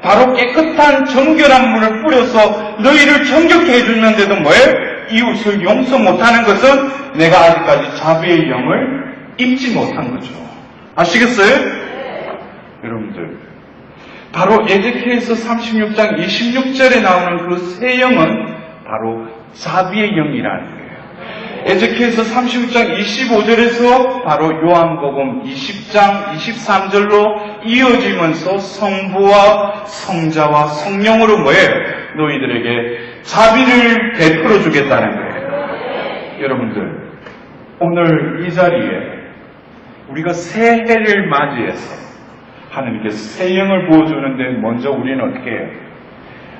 바로 깨끗한 정결한 물을 뿌려서 너희를 정결케 해주는데도 뭐예요? 이웃을 용서 못하는 것은 내가 아직까지 자비의 영을 입지 못한 거죠. 아시겠어요? 여러분들, 바로 에ze키엘서 36장 26절에 나오는 그 새 영은 바로 자비의 영이라는 거예요. 에ze키엘서 36장 25절에서 바로 요한복음 20장 23절로 이어지면서 성부와 성자와 성령으로 뭐예요? 너희들에게 자비를 베풀어 주겠다는 거예요. 여러분들, 오늘 이 자리에 우리가 새해를 맞이해서 하나님께서 새 영을 부어주는데 먼저 우리는 어떻게 해요?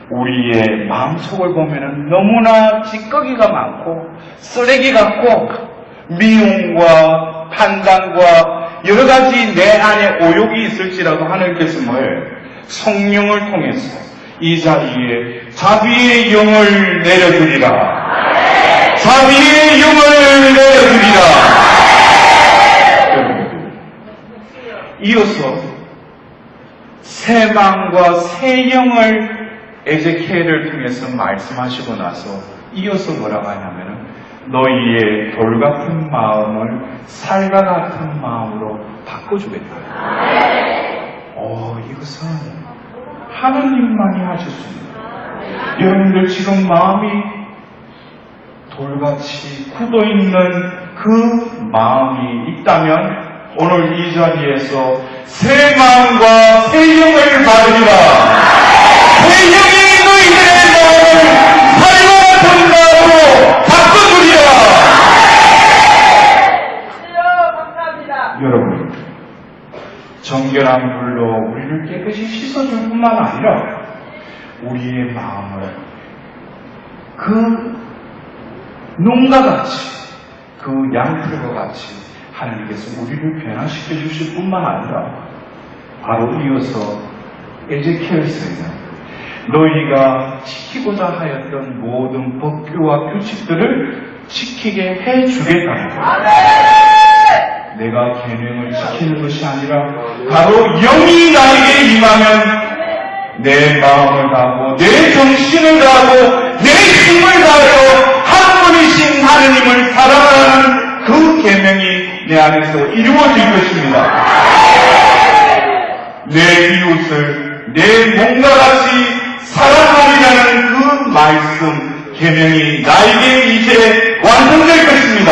우리의 마음속을 보면은 너무나 찌꺼기가 많고 쓰레기 같고 미움과 판단과 여러 가지 내 안에 오욕이 있을지라도 하나님께서 뭐예요? 성령을 통해서 이 자리에 자비의 영을 내려주리라. 자비의 영을 내려주리라. 여러분들, 이어서 새 마음과 새 영을 에ze키엘을 통해서 말씀하시고 나서 이어서 뭐라고 하냐면은 너희의 돌 같은 마음을 살과 같은 마음으로 바꿔주겠다. 이것은 하나님만이 하실 수 있는 거예요. 여러분들 지금 마음이 돌같이 굳어있는 그 마음이 있다면 오늘 이 자리에서 새 마음과 새 영을 받으리라. 새 영이 너희들의 마음을 살과 전가로 바꿔주리라. 여러분, 정결한 불로 우리를 깨끗이 씻어줄 뿐만 아니라 우리의 마음을 그 눈과 같이, 그 양털과 같이 하나님께서 우리를 변화시켜 주실 뿐만 아니라 바로 이어서 에제키엘서에는 너희가 지키고자 하였던 모든 법규와 규칙들을 지키게 해주겠다는 거예요. 내가 계명을 지키는 것이 아니라 바로 영이 나에게 임하면 내 마음을 다하고 내 정신을 다하고 내 힘을 다하여 한 분이신 하느님을 사랑하는 그 계명이 내 안에서 이루어질 것입니다. 내 이웃을 내 몸과 같이 사랑하리라는 그 말씀 계명이 나에게 이제 완성될 것입니다.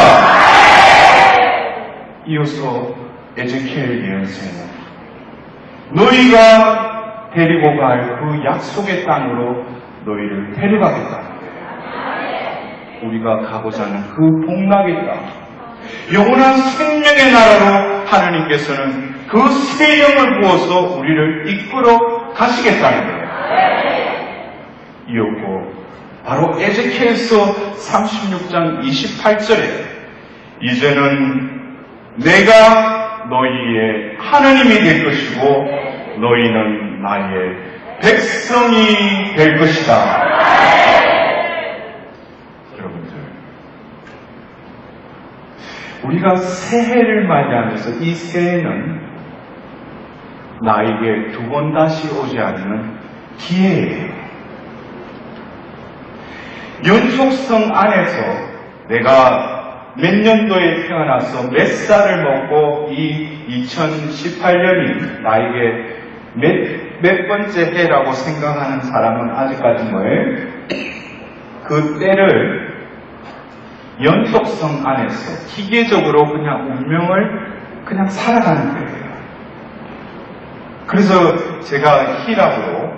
이어서 에제키엘 예언서에는 너희가 데리고 갈 그 약속의 땅으로 너희를 데려가겠다는 거예요. 우리가 가고자 하는 그 복락의 땅, 영원한 생명의 나라로 하나님께서는 그 새 영을 부어서 우리를 이끌어 가시겠다는 거예요. 이었고 바로 에제키엘서 36장 28절에 이제는 내가 너희의 하나님이 될 것이고 너희는 나의 백성이 될 것이다. 여러분들, 우리가 새해를 맞이하면서 이 새해는 나에게 두 번 다시 오지 않는 기회예요. 연속성 안에서 내가 몇 년도에 태어나서 몇 살을 먹고 이 2018년이 나에게 몇 번째 해라고 생각하는 사람은 아직까지 뭐예요? 그 때를 연속성 안에서 기계적으로 그냥 운명을 그냥 살아가는 거예요. 그래서 제가 히랍으로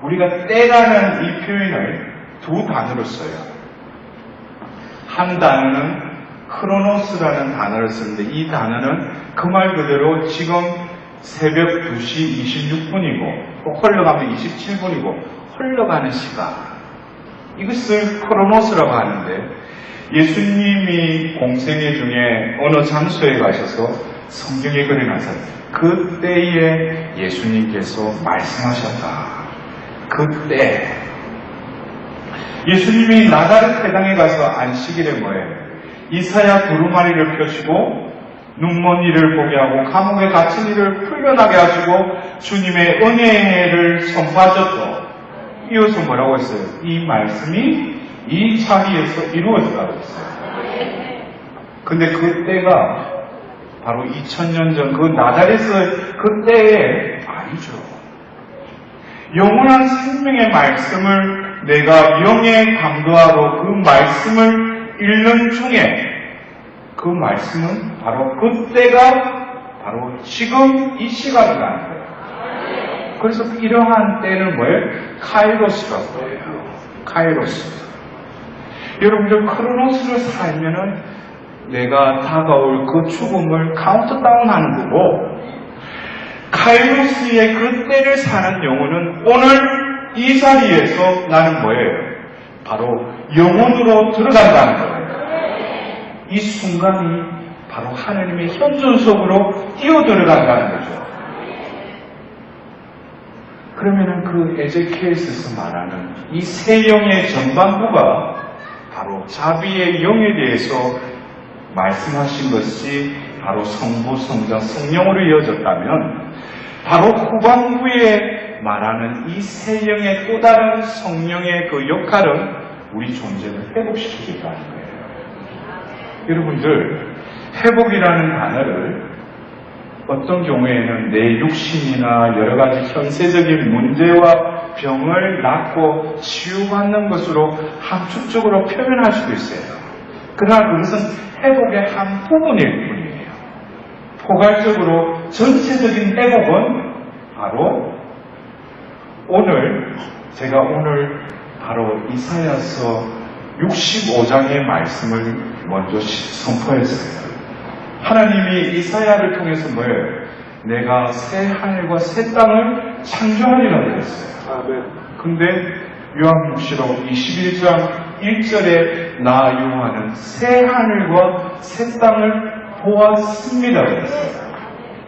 우리가 때라는 이 표현을 두 단어로 써요. 한 단어는 크로노스라는 단어를 쓰는데 이 단어는 그 말 그대로 지금 새벽 2시 26분이고 또 흘러가면 27분이고 흘러가는 시간, 이것을 크로노스라고 하는데 예수님이 공생애 중에 어느 장소에 가셔서 성경에 그려놨어요. 그때에 예수님께서 말씀하셨다. 그때 예수님이 나사렛 회당에 가서 안식일에 뭐예요? 이사야 두루마리를 펴시고 눈먼 이를 보게 하고 감옥에 갇힌 이를 풀려나게 하시고 주님의 은혜의 해를 선포하셨죠. 이어서 뭐라고 했어요? 이 말씀이 이 자리에서 이루어졌다고 했어요. 근데 그때가 바로 2000년 전 그 나사렛의 그때에 아니죠. 영원한 생명의 말씀을 내가 영에 감도하고 그 말씀을 읽는 중에 그 말씀은 바로 그때가 바로 지금 이 시간이라는 거예요. 그래서 이러한 때는 뭐예요? 카이로스라고 해요. 카이로스. 여러분들 크로노스를 살면은 내가 다가올 그 죽음을 카운트다운 하는 거고, 카이로스의 그 때를 사는 영혼은 오늘 이 자리에서 나는 뭐예요? 바로 영혼으로 들어간다는 거예요. 이 순간이 바로 하나님의 현존 속으로 뛰어들어간다는 거죠. 그러면은 그 에제키엘서에서 말하는 이 새 영의 전반부가 바로 자비의 영에 대해서 말씀하신 것이 바로 성부, 성자, 성령으로 이어졌다면 바로 후반부에 말하는 이 새 영의 또 다른 성령의 그 역할은 우리 존재를 회복시키겠다는 거예요. 여러분들, 회복이라는 단어를 어떤 경우에는 내 육신이나 여러 가지 현세적인 문제와 병을 낫고 치유받는 것으로 함축적으로 표현할 수도 있어요. 그러나 그것은 회복의 한 부분일 뿐이에요. 포괄적으로 전체적인 회복은 바로 제가 오늘 바로 이사야서 65장의 말씀을 먼저 선포했어요. 하나님이 이사야를 통해서 뭐예요? 내가 새 하늘과 새 땅을 창조하리라 그랬어요. 근데 요한복음 21장 1절에 나 요한은 새 하늘과 새 땅을 보았습니다 그랬어요.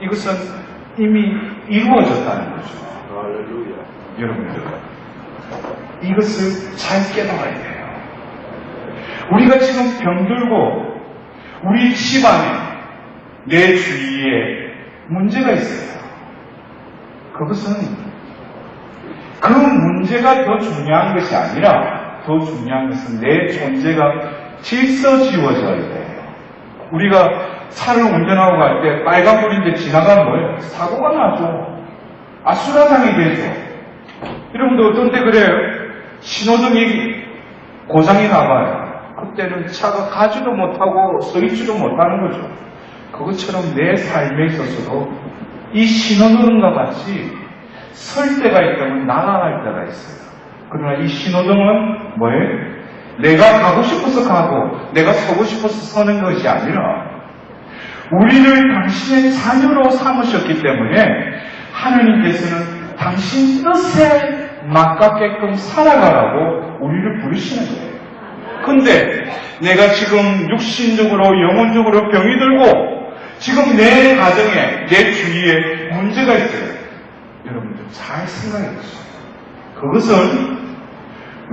이것은 이미 이루어졌다는 거죠. 여러분들, 이것을 잘 깨달아야 돼요. 우리가 지금 병들고 우리 집안에 내 주위에 문제가 있어요. 그것은 그 문제가 더 중요한 것이 아니라 더 중요한 것은 내 존재가 질서지워져야 돼요. 우리가 차를 운전하고 갈 때 빨간불인데 지나가면 뭐예요? 사고가 나죠. 아수라장이 되죠. 여러분들 어떤 때 그래요? 신호등이 고장이 나봐요. 그때는 차가 가지도 못하고 서 있지도 못하는 거죠. 그것처럼 내 삶에 있어서도 이 신호등과 같이 설 때가 있다면 날아갈 때가 있어요. 그러나 이 신호등은 뭐예요? 내가 가고 싶어서 가고 내가 서고 싶어서 서는 것이 아니라 우리를 당신의 자녀로 삼으셨기 때문에 하나님께서는 당신 뜻에 맞게끔 살아가라고 우리를 부르시는 거예요. 근데 내가 지금 육신적으로 영혼적으로 병이 들고 지금 내 가정에 내 주위에 문제가 있어요. 여러분들 잘 생각해 보세요. 그것은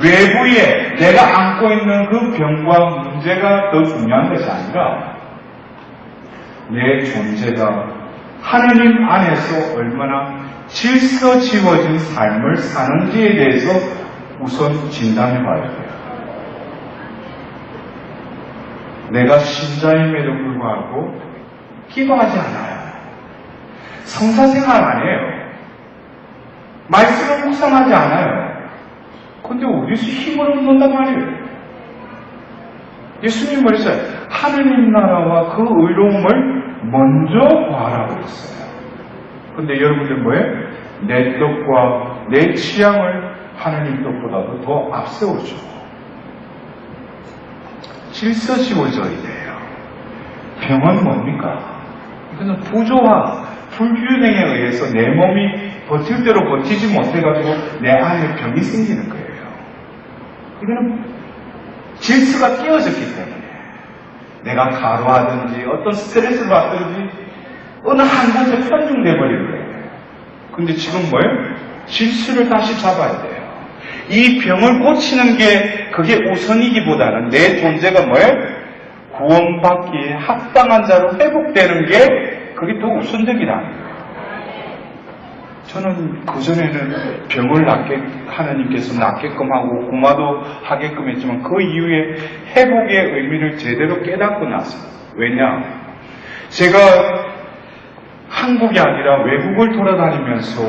외부에 내가 안고 있는 그 병과 문제가 더 중요한 것이 아니라 내 존재가 하나님 안에서 얼마나 질서지워진 삶을 사는지에 대해서 우선 진단해 봐야 돼요. 내가 신자임에도 불구하고 기도하지 않아요. 성사생활 안 해요. 말씀을 묵상하지 않아요. 근데 어디서 힘을 얻는단 말이에요? 예수님 말했어요. 하느님 나라와 그 의로움을 먼저 구하라고 했어요. 근데 여러분들 뭐예요? 내 뜻과 내 취향을 하나님 뜻보다도 더 앞세우죠. 질서지워져야 돼요. 병은 뭡니까? 이거는 부조화, 불균형에 의해서 내 몸이 버틸 대로 버티지 못해가지고 내 안에 병이 생기는 거예요. 이거는 질서가 깨어졌기 때문에 내가 가로하든지 어떤 스트레스를 받든지 어느 한 곳에 편중돼 버리는 거예요. 근데 지금 뭐예요? 질서를 다시 잡아야 돼요. 이 병을 고치는 게 그게 우선이기보다는 내 존재가 뭐예요? 구원받기에 합당한 자로 회복되는 게 그게 더 우선적이라는 거예요. 저는 그전에는 병을 하나님께서 낫게끔 하고 구마도 하게끔 했지만 그 이후에 회복의 의미를 제대로 깨닫고 났어요. 왜냐? 제가 한국이 아니라 외국을 돌아다니면서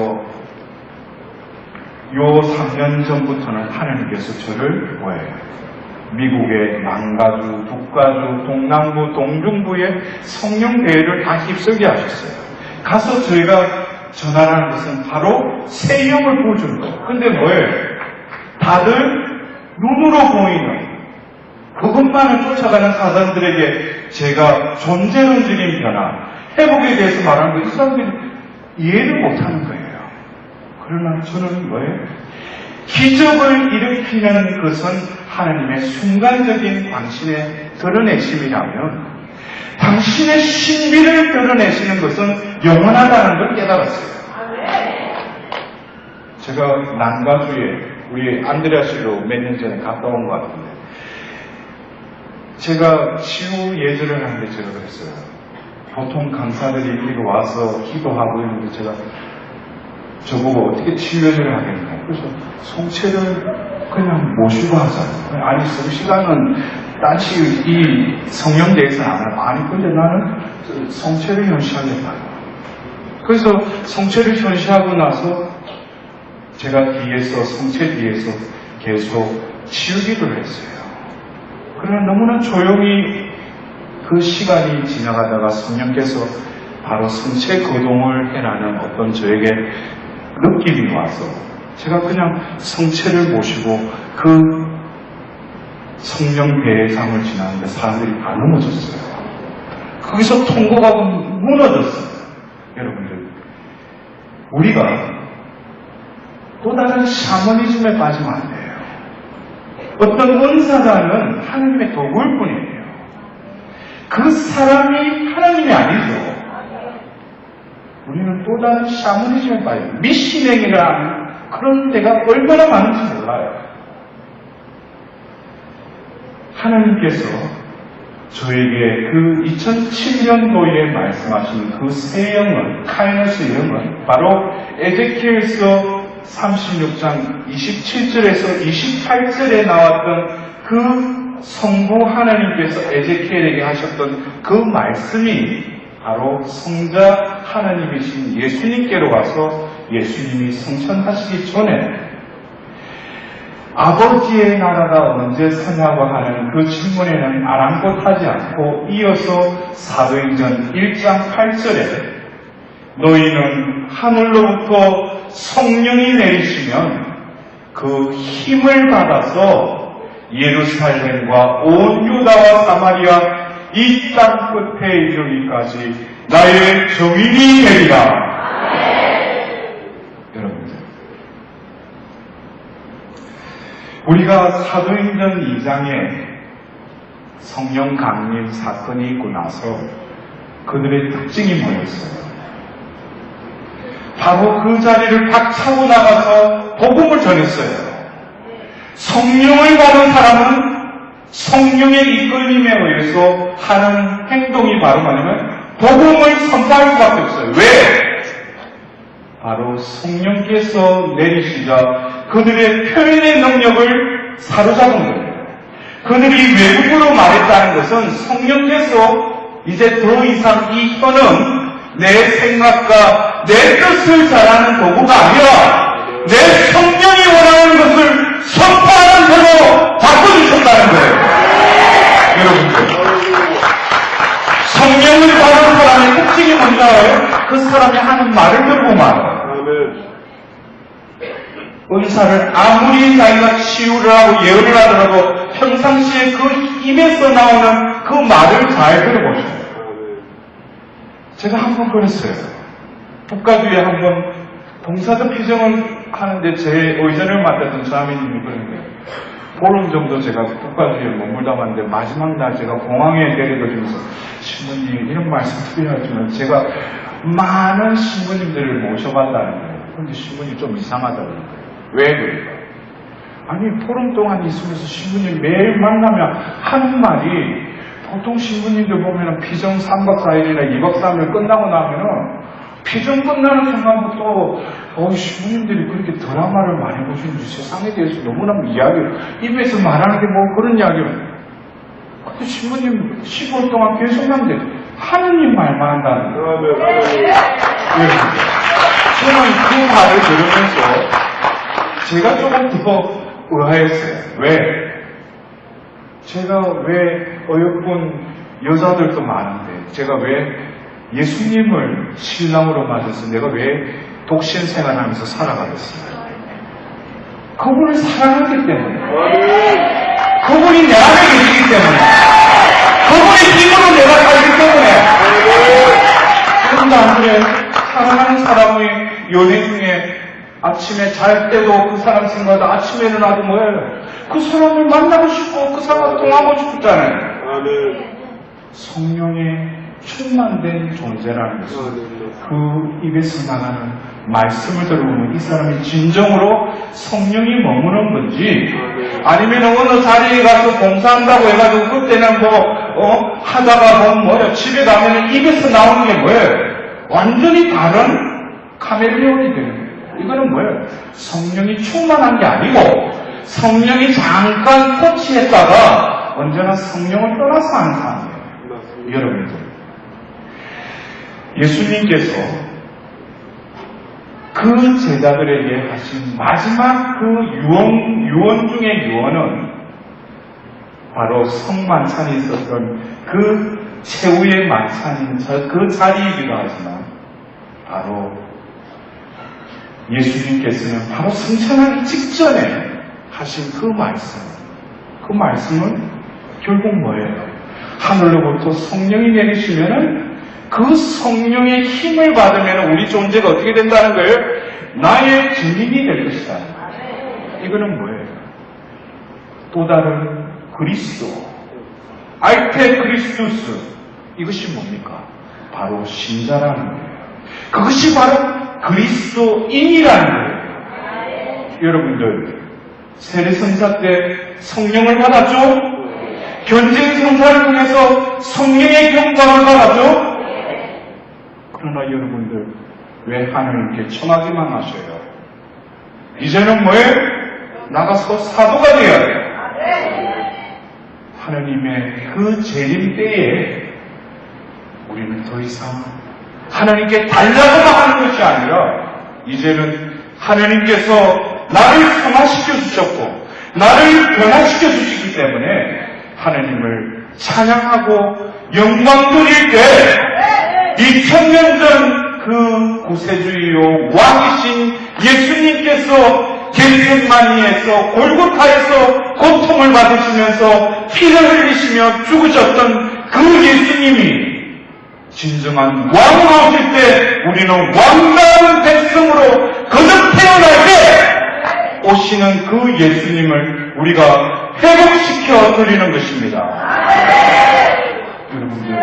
요 3년 전부터는 하나님께서 저를 미국의 남가주, 북가주, 동남부, 동중부의 성령대회를 다 휩쓸게 하셨어요. 가서 저희가 전하라는 것은 바로 새 영을 부어주는 거예요. 근데 뭐예요? 다들 눈으로 보이는 그것만을 쫓아가는 사람들에게 제가 존재론적인 변화, 회복에 대해서 말하는 거 이 사람들이 이해를 못하는 거예요. 그러나 저는 뭐예요? 기적을 일으키는 것은 하나님의 순간적인 당신의 드러내심이라면 당신의 신비를 드러내시는 것은 영원하다는 걸 깨달았어요. 제가 남가주에 우리 안드레아시로 몇 년 전에 갔다 온 것 같은데 제가 치유 예절을 하는데 제가 그랬어요. 보통 강사들이 여기 와서 기도하고 있는데 제가 저보고 어떻게 치유 예절을 하겠냐. 그래서 송채를 그냥 모시고 하자. 아니, 성시간은 딴치 이 성령대에서는 안 하고. 아니, 근데 나는 성체를 연시하겠다. 그래서 성체를 현시하고 나서 제가 뒤에서, 성체 뒤에서 계속 치우기를 했어요. 그러나 너무나 조용히 그 시간이 지나가다가 성령께서 바로 성체 거동을 해라는 어떤 저에게 느낌이 와서 제가 그냥 성체를 모시고 그 성령 대상을 지나는데 사람들이 다 넘어졌어요. 거기서 통곡가 무너졌어요. 여러분들, 우리가 또 다른 샤머니즘에 빠지면 안 돼요. 어떤 은사자는 하나님의 도구일 뿐이에요. 그 사람이 하나님이 아니죠. 우리는 또 다른 샤머니즘에 빠져요. 미신행이라는 그런 데가 얼마나 많은지 몰라요. 하나님께서 저에게 그 2007년도에 말씀하신 그 새 영은, 카이노스 영은 바로 에제키엘서 36장 27절에서 28절에 나왔던 그 성부 하나님께서 에제키엘에게 하셨던 그 말씀이 바로 성자 하나님이신 예수님께로 와서 예수님이 성천하시기 전에 아버지의 나라가 언제 서냐고 하는 그 질문에는 아랑곳하지 않고 이어서 사도행전 1장 8절에 너희는 하늘로부터 성령이 내리시면 그 힘을 받아서 예루살렘과 온 유다와 사마리아 이 땅 끝에 이르기까지 나의 증인이 되리라. 여러분들, 우리가 사도행전 2장에 성령 강림 사건이 있고 나서 그들의 특징이 뭐였어요? 바로 그 자리를 박차고 나가서 복음을 전했어요. 성령을 받은 사람은 성령의 이끌림에 의해서 하는 행동이 바로 뭐냐면 복음을 선포할 수밖에 없어요. 왜? 바로 성령께서 내리시자 그들의 표현의 능력을 사로잡은 거예요. 그들이 외국어로 말했다는 것은 성령께서 이제 더 이상 이 혀는 내 생각과 내 뜻을 잘하는 도구가 아니라 내 성령이 원하는 것을 선포하는 대로 바꿔주셨다는 거예요. 여러분들, 성령을 받은 사람의 특징이 뭔지 알아요? 그 사람이 하는 말을 들고 말아요. 은사를 아무리 자기가 치유를 하고 예언을 하더라도 평상시에 그 입에서 나오는 그 말을 잘 들어보셔요. 제가 한 번 그랬어요. 북가주에 한 번 봉사자 피정을 하는데 제 의전을 맡았던 사람님이 그런데 보름 정도 제가 북가주에 머물다 왔는데 마지막 날 제가 공항에 데려다 주면서 신부님 이런 말씀 드려야지만 제가 많은 신부님들을 모셔봤다는 거예요. 그런데 신부님 좀 이상하다는 거예요. 왜 그래요? 아니 보름 동안 있으면서 신부님 매일 만나면 하는 말이 보통 신부님들 보면은 피정 3박 4일이나 2박 3일 끝나고 나면은 피정 끝나는 순간부터 신부님들이 그렇게 드라마를 많이 보시는지 세상에 대해서 너무나 이야기를 입에서 말하는 게 뭐 그런 이야기를 근데 신부님 15일 동안 계속 하는데 하느님 말만 한다는 거예요. 저는 그 말을 들으면서 제가 조금 더 의아했어요. 왜? 제가 왜 어여쁜 여자들도 많은데 제가 왜 예수님을 신랑으로 맞아서 내가 왜 독신 생활하면서 살아가겠어요? 그분을 사랑하기 때문에 그분이 내 안에 계시기 때문에 그분의 힘으로 내가 살기 때문에 그런데 안 그래요? 사랑하는 사람의 연애 중에 아침에 잘 때도 그 사람 생각하다 아침에 일어나도 뭐예요? 그 사람을 만나고 싶고 그 사람과 통하고 싶잖아요. 성령에 충만된 존재라는 것은 그 입에서 나가는 말씀을 들어보면 이 사람이 진정으로 성령이 머무는 건지 아니면 어느 자리에 가서 봉사한다고 해가지고 그때는 하다가 뭐예요? 집에 가면은 입에서 나오는 게 뭐예요? 완전히 다른 카멜레온이 되는 거예요. 이거는 뭐예요? 성령이 충만한 게 아니고 성령이 잠깐 터치했다가 언제나 성령을 떠나서 하는 사람이에요. 여러분들, 예수님께서 그 제자들에게 하신 마지막 그 유언 중의 유언은 바로 성만찬이 있었던 그 최후의 만찬인 그 자리이기도 하지만 바로 예수님께서는 바로 승천하기 직전에 하신 그 말씀은 결국 뭐예요? 하늘로부터 성령이 내리시면은 그 성령의 힘을 받으면 우리 존재가 어떻게 된다는 거예요? 나의 증인이 될 것이다. 이거는 뭐예요? 또 다른 그리스도, 알테 그리스도스, 이것이 뭡니까? 바로 신자라는 거예요. 그것이 바로 그리스도인이라는 거예요. 여러분들, 세례성사 때 성령을 받았죠? 견쟁 성사를 통해서 성령의 경감을 받았죠? 그러나 여러분들, 왜 하나님께 청하기만 하셔요? 이제는 뭐예요? 나가서 사도가 되어야 돼요. 하나님의 그 재림 때에 우리는 더 이상 하나님께 달라고만 하는 것이 아니라 이제는 하나님께서 나를 성화시켜 주셨고 나를 변화시켜 주시기 때문에 하나님을 찬양하고 영광 드릴 때 2000년 전 그 구세주이요 왕이신 예수님께서 겟세마니에서 골고타에서 고통을 받으시면서 피를 흘리시며 죽으셨던 그 예수님이 진정한 왕으로 오실 때 우리는 왕다운 백성으로 거듭 태어날 때 오시는 그 예수님을 우리가 회복시켜 드리는 것입니다. 여러분들,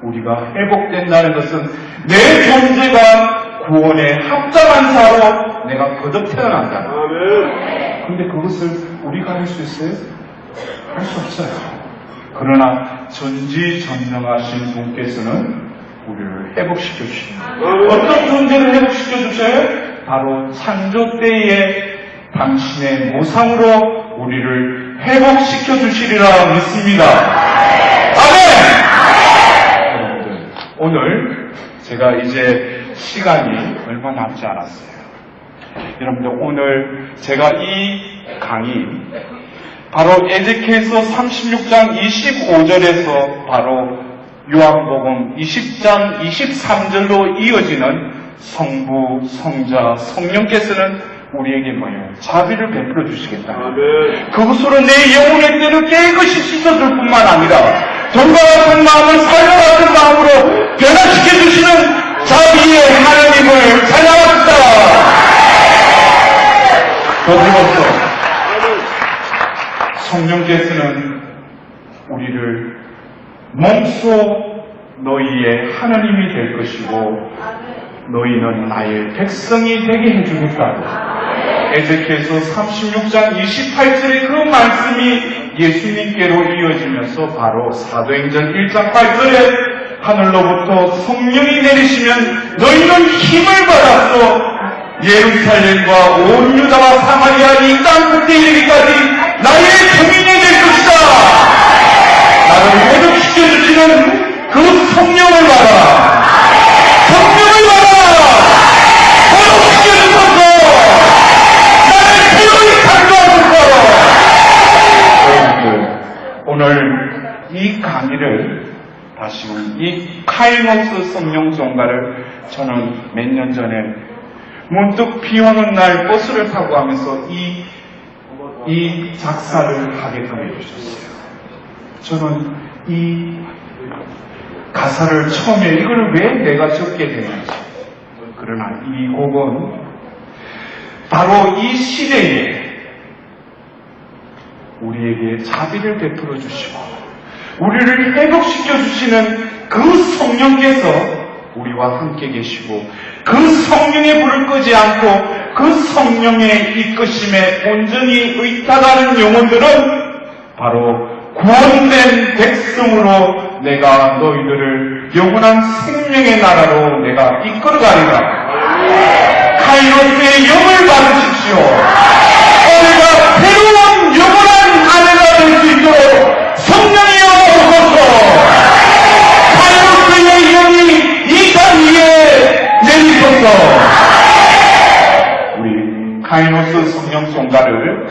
우리가 회복된다는 것은 내 존재가 구원에 합당한 자로 내가 거듭 태어난다. 그런데 그것을 우리가 할 수 있어요? 할 수 없어요. 그러나 전지전능하신 분께서는 우리를 회복시켜 주십니다. 어떤 존재를 회복시켜 주셔요? 바로 창조 때에 당신의 모상으로 우리를 회복시켜 주시리라 믿습니다. 아멘! 여러분들, 오늘 제가 이제 시간이 얼마 남지 않았어요. 여러분들, 오늘 제가 이 강의 바로 에제키엘서 36장 25절에서 바로 요한복음 20장 23절로 이어지는 성부, 성자, 성령께서는 우리에게 뭐예요? 자비를 베풀어 주시겠다. 그것으로 내 영혼의 때를 깨끗이 씻어줄 뿐만 아니라 돈과 같은 마음을 살과 같은 마음으로 변화시켜 주시는 자비의 하나님을 찬양합니다. 더불어서 성령께서는 우리를 몸소 너희의 하나님이 될 것이고 너희는 나의 백성이 되게 해주겠다고 에제키엘서 36장 28절의 그 말씀이 예수님께로 이어지면서 바로 사도행전 1장 8절에 하늘로부터 성령이 내리시면 너희는 힘을 받아서 예루살렘과 온 유다와 사마리아 이 땅 끝에 이르기까지 나의 증인이 될 것이다. 나를 회복시켜주시는 그 성령을 받아. 성령을 받아. 회복시켜주소서. 나를 새로이 창조하소서. 오늘 이 강의를 다시금 이 카이노스 성령 종가를 저는 몇 년 전에 문득 비 오는 날 버스를 타고 하면서 이 작사를 하게 되어주셨어요. 저는 이 가사를 처음에 이걸 왜 내가 적게 되는지, 그러나 이 곡은 바로 이 시대에 우리에게 자비를 베풀어 주시고 우리를 회복시켜 주시는 그 성령께서 우리와 함께 계시고 그 성령의 불을 끄지 않고 그 성령의 이끄심에 온전히 의탁하는 영혼들은 바로 구원된 백성으로 내가 너희들을 영원한 생명의 나라로 내가 이끌어가리라. 카이로스의 영을 받으십시오. 우리가 새로운 영원한 아내가 될 수 있도록 성령이여 오소서. 카이로스의 영이 이 땅 위에 내리소서. 카이노스 성령 송가를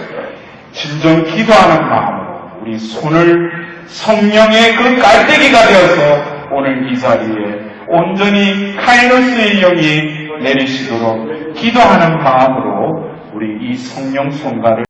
진정 기도하는 마음으로 우리 손을 성령의 그 깔때기가 되어서 오늘 이 자리에 온전히 카이노스의 영이 내리시도록 기도하는 마음으로 우리 이 성령 송가를